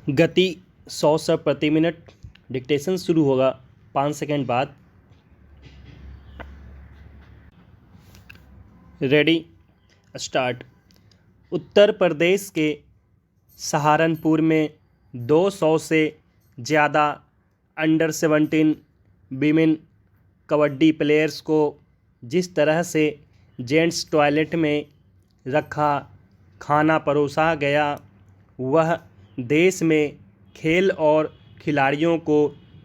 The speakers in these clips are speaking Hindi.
गति 100 शब्द प्रति मिनट। डिक्टेशन शुरू होगा 5 सेकंड बाद। Ready, start. उत्तर प्रदेश के सहारनपुर में 200 से ज़्यादा अंडर 17 वीमेन कबड्डी प्लेयर्स को जिस तरह से जेंट्स टॉयलेट में रखा खाना परोसा गया, वह देश में खेल और खिलाड़ियों को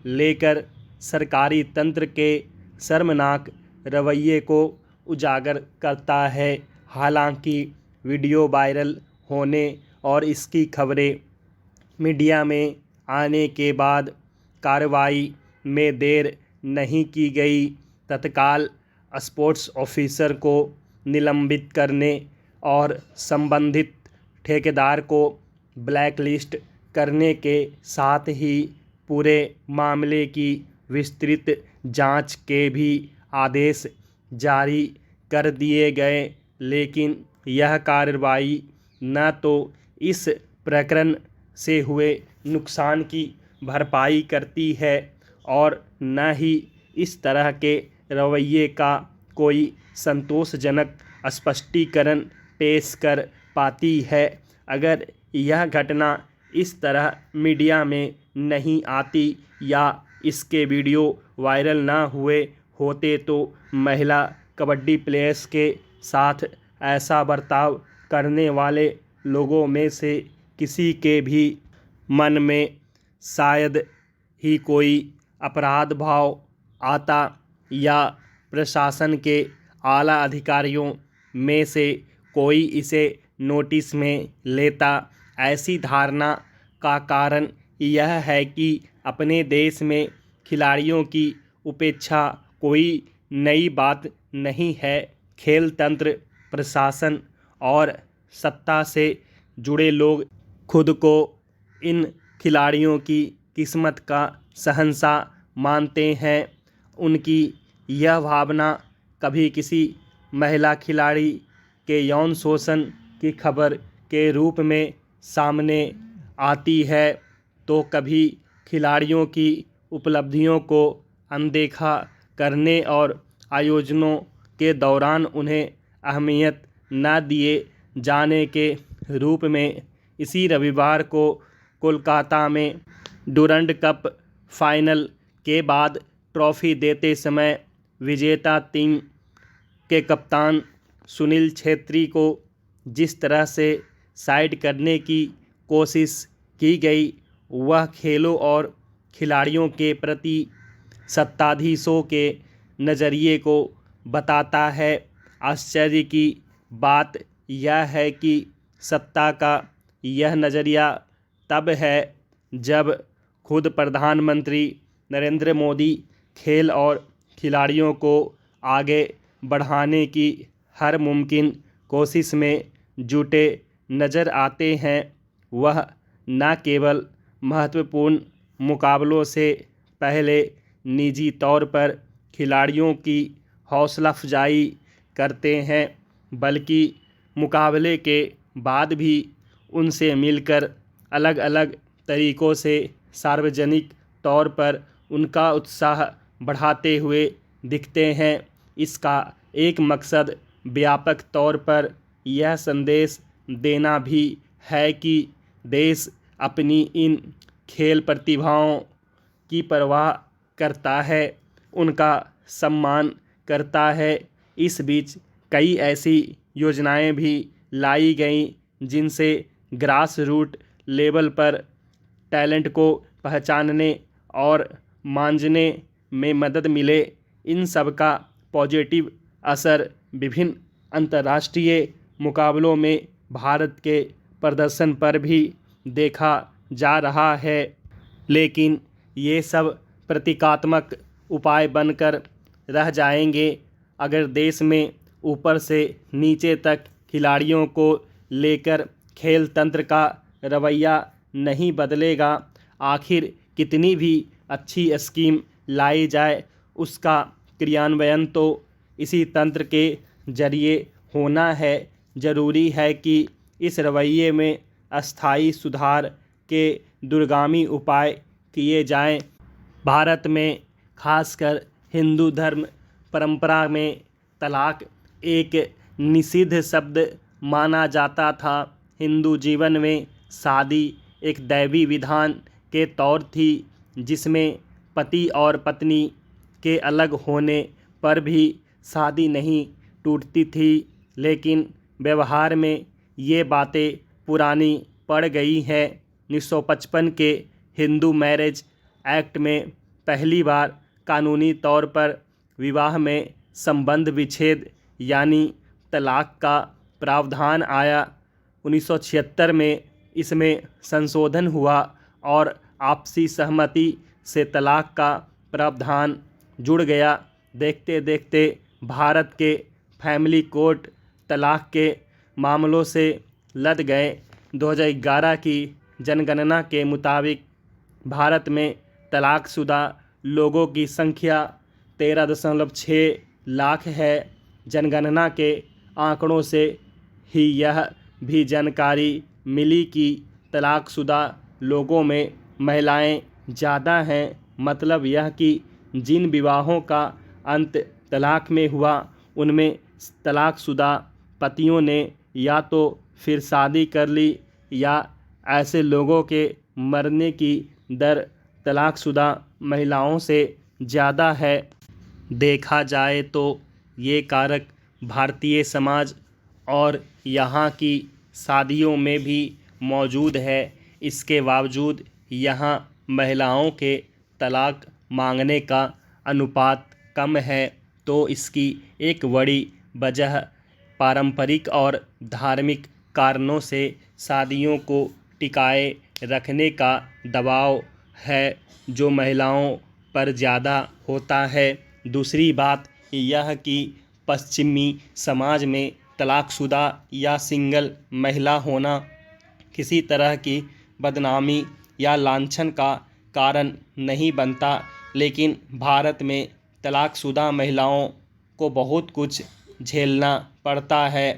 लेकर सरकारी तंत्र के शर्मनाक रवैये को उजागर करता है। हालांकि वीडियो वायरल होने और इसकी खबरें मीडिया में आने के बाद कार्रवाई में देर नहीं की गई। तत्काल स्पोर्ट्स ऑफिसर को निलंबित करने और संबंधित ठेकेदार को ब्लैकलिस्ट करने के साथ ही पूरे मामले की विस्तृत जांच के भी आदेश जारी कर दिए गए। लेकिन यह कार्रवाई न तो इस प्रकरण से हुए नुकसान की भरपाई करती है और न ही इस तरह के रवैये का कोई संतोषजनक स्पष्टीकरण पेश कर पाती है। अगर यह घटना इस तरह मीडिया में नहीं आती या इसके वीडियो वायरल ना हुए होते तो महिला कबड्डी प्लेयर्स के साथ ऐसा बर्ताव करने वाले लोगों में से किसी के भी मन में शायद ही कोई अपराध भाव आता या प्रशासन के आला अधिकारियों में से कोई इसे नोटिस में लेता। ऐसी धारणा का कारण यह है कि अपने देश में खिलाड़ियों की उपेक्षा कोई नई बात नहीं है। खेल तंत्र, प्रशासन और सत्ता से जुड़े लोग खुद को इन खिलाड़ियों की किस्मत का शहंशाह मानते हैं। उनकी यह भावना कभी किसी महिला खिलाड़ी के यौन शोषण की खबर के रूप में सामने आती है तो कभी खिलाड़ियों की उपलब्धियों को अनदेखा करने और आयोजनों के दौरान उन्हें अहमियत न दिए जाने के रूप में। इसी रविवार को कोलकाता में डुरंड कप फाइनल के बाद ट्रॉफी देते समय विजेता टीम के कप्तान सुनील छेत्री को जिस तरह से साइड करने की कोशिश की गई, वह खेलों और खिलाड़ियों के प्रति सत्ताधीशों के नज़रिए को बताता है। आश्चर्य की बात यह है कि सत्ता का यह नज़रिया तब है जब खुद प्रधानमंत्री नरेंद्र मोदी खेल और खिलाड़ियों को आगे बढ़ाने की हर मुमकिन कोशिश में जुटे नज़र आते हैं। वह न केवल महत्वपूर्ण मुकाबलों से पहले निजी तौर पर खिलाड़ियों की हौसला अफजाई करते हैं, बल्कि मुकाबले के बाद भी उनसे मिलकर अलग अलग तरीक़ों से सार्वजनिक तौर पर उनका उत्साह बढ़ाते हुए दिखते हैं। इसका एक मकसद व्यापक तौर पर यह संदेश देना भी है कि देश अपनी इन खेल प्रतिभाओं की परवाह करता है, उनका सम्मान करता है। इस बीच कई ऐसी योजनाएं भी लाई गईं जिनसे ग्रास रूट लेवल पर टैलेंट को पहचानने और मांझने में मदद मिले। इन सब का पॉजिटिव असर विभिन्न अंतर्राष्ट्रीय मुकाबलों में भारत के प्रदर्शन पर भी देखा जा रहा है। लेकिन ये सब प्रतीकात्मक उपाय बनकर रह जाएंगे अगर देश में ऊपर से नीचे तक खिलाड़ियों को लेकर खेल तंत्र का रवैया नहीं बदलेगा। आखिर कितनी भी अच्छी स्कीम लाई जाए, उसका क्रियान्वयन तो इसी तंत्र के जरिए होना है। ज़रूरी है कि इस रवैये में अस्थायी सुधार के दूरगामी उपाय किए जाएं। भारत में खासकर हिंदू धर्म परंपरा में तलाक एक निषिद्ध शब्द माना जाता था। हिंदू जीवन में शादी एक दैवी विधान के तौर थी, जिसमें पति और पत्नी के अलग होने पर भी शादी नहीं टूटती थी। लेकिन व्यवहार में ये बातें पुरानी पड़ गई हैं। 1955 के हिंदू मैरिज एक्ट में पहली बार कानूनी तौर पर विवाह में संबंध विच्छेद यानी तलाक का प्रावधान आया। 1976 में इसमें संशोधन हुआ और आपसी सहमति से तलाक का प्रावधान जुड़ गया। देखते देखते भारत के फैमिली कोर्ट तलाक के मामलों से लद गए। 2011 की जनगणना के मुताबिक भारत में तलाकशुदा लोगों की संख्या 13.6 लाख है। जनगणना के आंकड़ों से ही यह भी जानकारी मिली कि तलाकशुदा लोगों में महिलाएं ज़्यादा हैं। मतलब यह कि जिन विवाहों का अंत तलाक में हुआ, उनमें तलाकशुदा पतियों ने या तो फिर शादी कर ली या ऐसे लोगों के मरने की दर तलाकशुदा महिलाओं से ज़्यादा है। देखा जाए तो ये कारक भारतीय समाज और यहाँ की शादियों में भी मौजूद है। इसके बावजूद यहाँ महिलाओं के तलाक मांगने का अनुपात कम है, तो इसकी एक बड़ी वजह पारंपरिक और धार्मिक कारणों से शादियों को टिकाए रखने का दबाव है, जो महिलाओं पर ज़्यादा होता है। दूसरी बात यह कि पश्चिमी समाज में तलाकशुदा या सिंगल महिला होना किसी तरह की बदनामी या लांछन का कारण नहीं बनता। लेकिन भारत में तलाकशुदा महिलाओं को बहुत कुछ झेलना पड़ता है।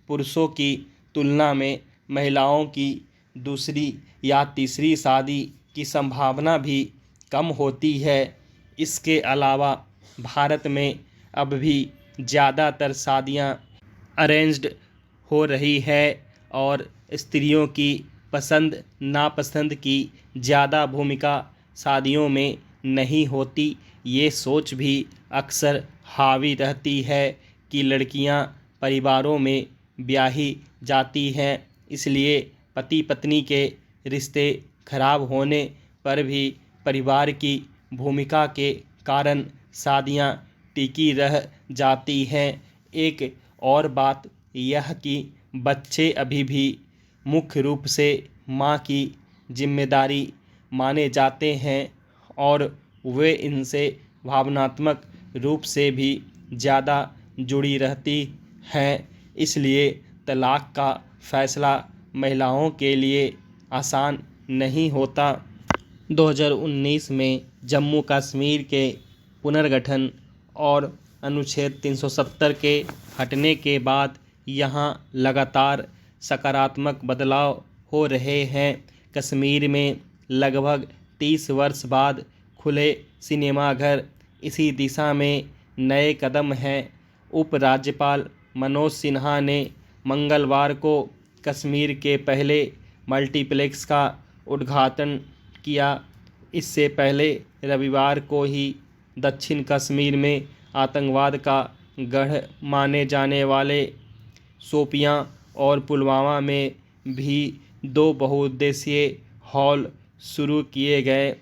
पुरुषों की तुलना में महिलाओं की दूसरी या तीसरी शादी की संभावना भी कम होती है। इसके अलावा भारत में अब भी ज़्यादातर शादियां अरेंज्ड हो रही है और स्त्रियों की पसंद नापसंद की ज़्यादा भूमिका शादियों में नहीं होती। ये सोच भी अक्सर हावी रहती है कि लड़कियां परिवारों में ब्याही जाती हैं, इसलिए पति पत्नी के रिश्ते खराब होने पर भी परिवार की भूमिका के कारण शादियां टिकी रह जाती हैं। एक और बात यह कि बच्चे अभी भी मुख्य रूप से माँ की जिम्मेदारी माने जाते हैं और वे इनसे भावनात्मक रूप से भी ज़्यादा जुड़ी रहती हैं। इसलिए तलाक का फैसला महिलाओं के लिए आसान नहीं होता। 2019 में जम्मू कश्मीर के पुनर्गठन और अनुच्छेद 370 के हटने के बाद यहाँ लगातार सकारात्मक बदलाव हो रहे हैं। कश्मीर में लगभग 30 वर्ष बाद खुले सिनेमाघर इसी दिशा में नए कदम हैं। उपराज्यपाल मनोज सिन्हा ने मंगलवार को कश्मीर के पहले मल्टीप्लेक्स का उद्घाटन किया। इससे पहले रविवार को ही दक्षिण कश्मीर में आतंकवाद का गढ़ माने जाने वाले शोपियां और पुलवामा में भी 2 बहुउद्देशीय हॉल शुरू किए गए।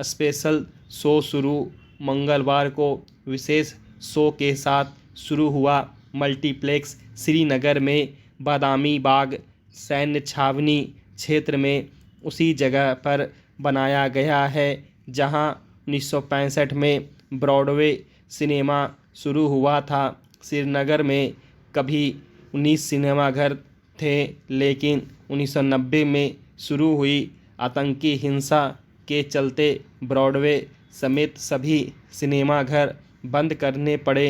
स्पेशल शो शुरू मंगलवार को विशेष शो के साथ शुरू हुआ। मल्टीप्लेक्स श्रीनगर में बादामी बाग सैन्य छावनी क्षेत्र में उसी जगह पर बनाया गया है जहां 1965 में ब्रॉडवे सिनेमा शुरू हुआ था। श्रीनगर में कभी 19 सिनेमाघर थे, लेकिन 1990 में शुरू हुई आतंकी हिंसा के चलते ब्रॉडवे समेत सभी सिनेमाघर बंद करने पड़े।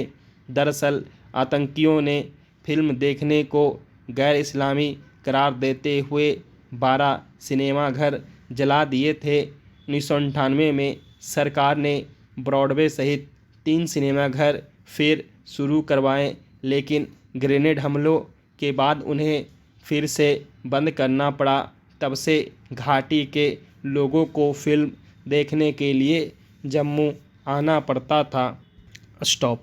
दरअसल आतंकियों ने फिल्म देखने को गैर इस्लामी करार देते हुए 12 सिनेमाघर जला दिए थे। 1998 में सरकार ने ब्रॉडवे सहित 3 सिनेमाघर फिर शुरू करवाए, लेकिन ग्रेनेड हमलों के बाद उन्हें फिर से बंद करना पड़ा। तब से घाटी के लोगों को फिल्म देखने के लिए जम्मू आना पड़ता था। स्टॉप।